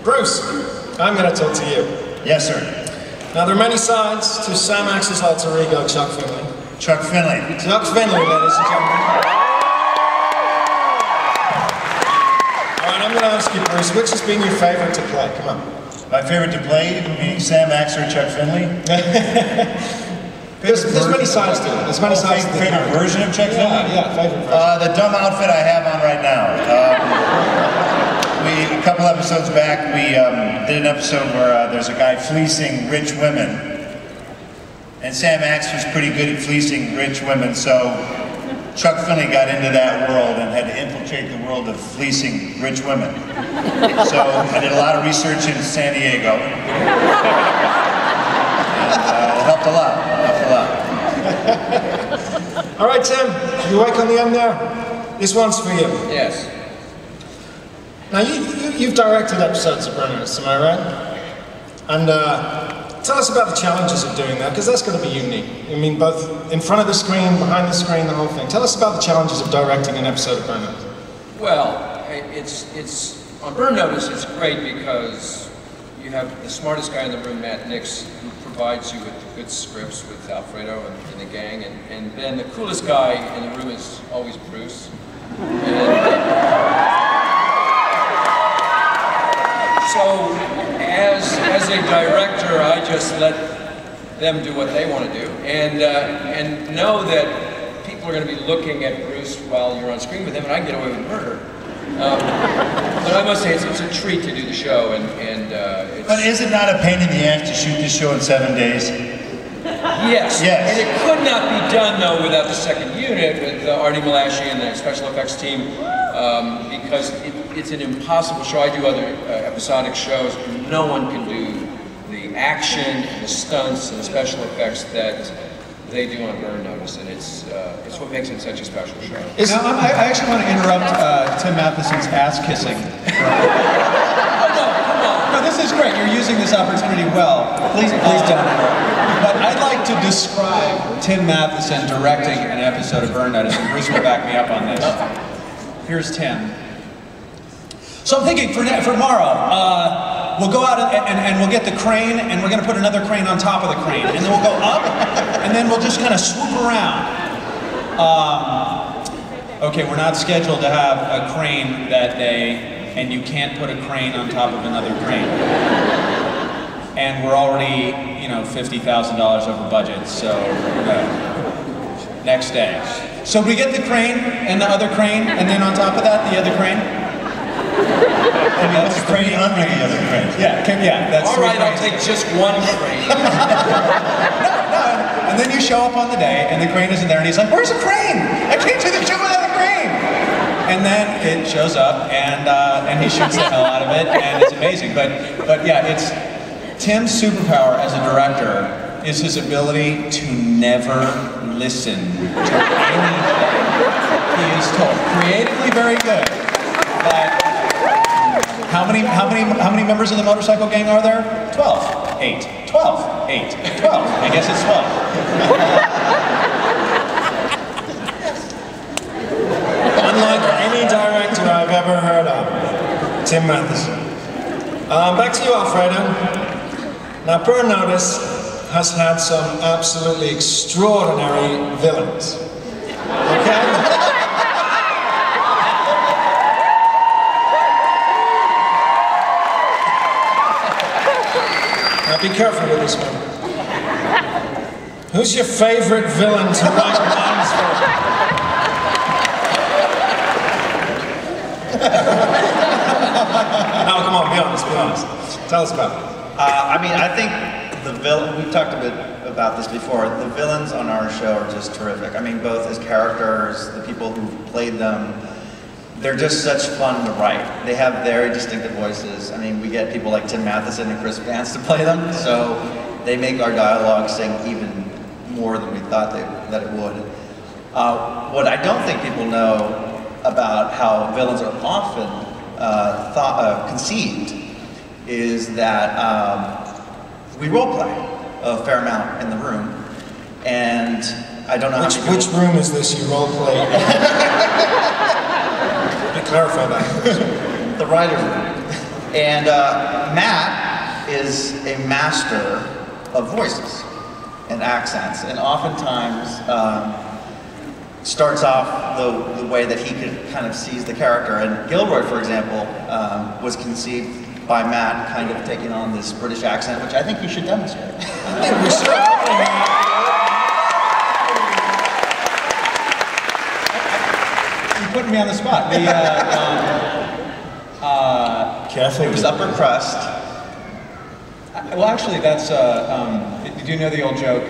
Bruce, I'm going to talk to you. Yes, sir. Now, there are many sides to Sam Axe's alter ego, Chuck Finley. Chuck Finley. Chuck Finley, ladies and gentlemen. All right, I'm going to ask you, Bruce, which has been your favorite to play? Come on. My favorite to play, being Sam Axe or Chuck Finley? There's many sides to it. There's many sides to the favorite version of Chuck Finley? Yeah, favorite version. The dumb outfit I have on right now. A couple episodes back, we did an episode where there's a guy fleecing rich women. And Sam Axe was pretty good at fleecing rich women, so Chuck Finley got into that world and had to infiltrate the world of fleecing rich women. So I did a lot of research in San Diego. And it helped a lot. All right, Tim, you awake on the end there? This one's for you. Yes. Now, you've directed episodes of Barrios, am I right? And tell us about the challenges of doing that, because that's going to be unique. I mean, both in front of the screen, behind the screen, the whole thing. Tell us about the challenges of directing an episode of Barrios. Well, it's on Burn Notice, it's great because you have the smartest guy in the room, Matt Nix, who provides you with the good scripts with Alfredo and the gang, and then the coolest guy in the room is always Bruce. So, as a director, I just let them do what they want to do, and know that people are going to be looking at Bruce while you're on screen with him, and I can get away with murder. But I must say, it's a treat to do the show, and it's... But is it not a pain in the ass to shoot this show in 7 days? Yes. Yes. And it could not be done, though, without the second unit, with Artie Malashi and the special effects team, because it's an impossible show. I do other episodic shows, and no one can do the action and the stunts and the special effects that they do on Burn Notice, and it's what makes it such a special show. Now, I actually want to interrupt Tim Matheson's ass kissing. No, this is great. You're using this opportunity well. Please don't. But I'd like to describe Tim Matheson directing an episode of Burn Notice, and Bruce will back me up on this. Here's Tim. So I'm thinking for tomorrow, we'll go out and we'll get the crane, and we're going to put another crane on top of the crane, and then we'll go up, and then we'll just kind of swoop around. Okay, we're not scheduled to have a crane that day, and you can't put a crane on top of another crane. And we're already, $50,000 over budget, so next day. So we get the crane and the other crane, and then on top of that, the other crane. And that's the crane under the other crane. Yeah, that's all right. I'll take just one crane. No. And then you show up on the day, and the crane isn't there, and he's like, "Where's the crane? I can't do the show without a crane." And then it shows up, and he shoots the hell out of it, and it's amazing. But yeah, it's Tim's superpower as a director is his ability to never listen to anything he is told. Creatively very good, but how many members of the motorcycle gang are there? 12, 8, 12, 8, 12. I guess it's 12. Unlike any director I've ever heard of, Tim Matheson. Back to you, Alfredo. Now, Burn Notice has had some absolutely extraordinary villains. Okay? Now, be careful with this one. Who's your favorite villain to write lines for? No, come on, be honest. Tell us about it. I mean, I think the villain, we've talked a bit about this before, the villains on our show are just terrific. I mean, both as characters, the people who played them, they're just such fun to write. They have very distinctive voices. I mean, we get people like Tim Matheson and Chris Vance to play them, so they make our dialogue sing even more than we thought that it would. What I don't think people know about how villains are often conceived is that we role play a fair amount in the room, and I don't know which room is this you role play? Let me clarify that. The writer's room. And Matt is a master of voices and accents, and oftentimes starts off the way that he could kind of sees the character. And Gilroy, for example, was conceived by Matt kind of taking on this British accent, which I think you should demonstrate. I think we should. You're putting me on the spot. Careful. It was upper crust. Well, actually, that's. Did you know the old joke?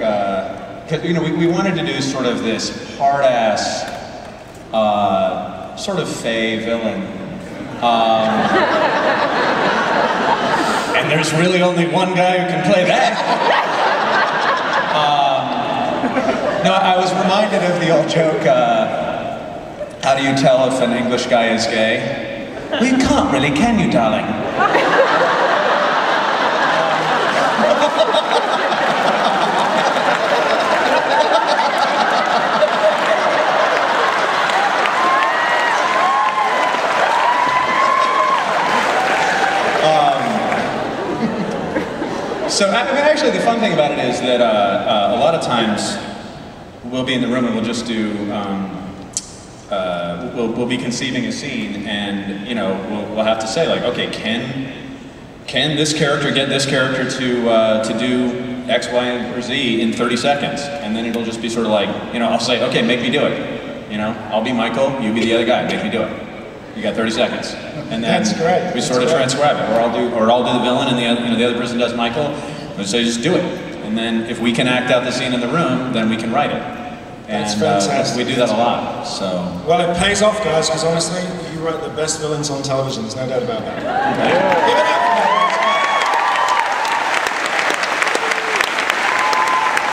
Because we wanted to do sort of this hard-ass, sort of fey villain. And there's really only one guy who can play that. No, I was reminded of the old joke, how do you tell if an English guy is gay? Well, you can't really, can you, darling? So, I mean, actually, the fun thing about it is that a lot of times we'll be in the room and we'll just do, we'll be conceiving a scene, and we'll have to say, like, okay, can this character get this character to do X, Y, or Z in 30 seconds? And then it'll just be sort of like, I'll say, okay, make me do it. I'll be Michael, you be the other guy, make me do it. You got 30 seconds. And then That's great. we sort of transcribe it, or I'll do the villain, and the other person does Michael. And so just do it. And then if we can act out the scene in the room, then we can write it. That's And fantastic. we do that a lot. So Well, it pays off, guys, because honestly, you write the best villains on television. There's no doubt about that.